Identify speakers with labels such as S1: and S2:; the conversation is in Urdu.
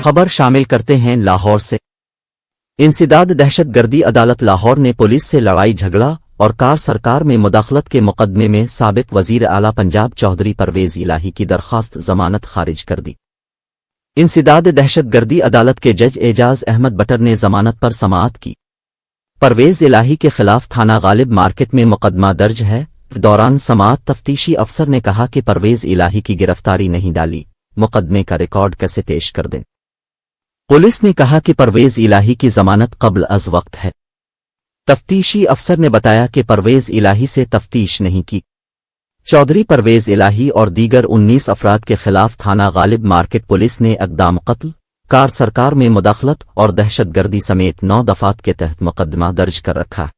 S1: خبر شامل کرتے ہیں لاہور سے۔ انسداد دہشت گردی عدالت لاہور نے پولیس سے لڑائی جھگڑا اور کار سرکار میں مداخلت کے مقدمے میں سابق وزیر اعلیٰ پنجاب چودھری پرویز الہی کی درخواست ضمانت خارج کر دی۔ انسداد دہشت گردی عدالت کے جج اعجاز احمد بٹر نے ضمانت پر سماعت کی۔ پرویز الہی کے خلاف تھانہ غالب مارکیٹ میں مقدمہ درج ہے۔ دوران سماعت تفتیشی افسر نے کہا کہ پرویز الہی کی گرفتاری نہیں ڈالی، مقدمے کا ریکارڈ کیسے پیش کر دیں۔ پولیس نے کہا کہ پرویز الہی کی ضمانت قبل از وقت ہے۔ تفتیشی افسر نے بتایا کہ پرویز الہی سے تفتیش نہیں کی۔ چودھری پرویز الہی اور دیگر 19 افراد کے خلاف تھانہ غالب مارکیٹ پولیس نے اقدام قتل، کار سرکار میں مداخلت اور دہشت گردی سمیت 9 دفعات کے تحت مقدمہ درج کر رکھا ہے۔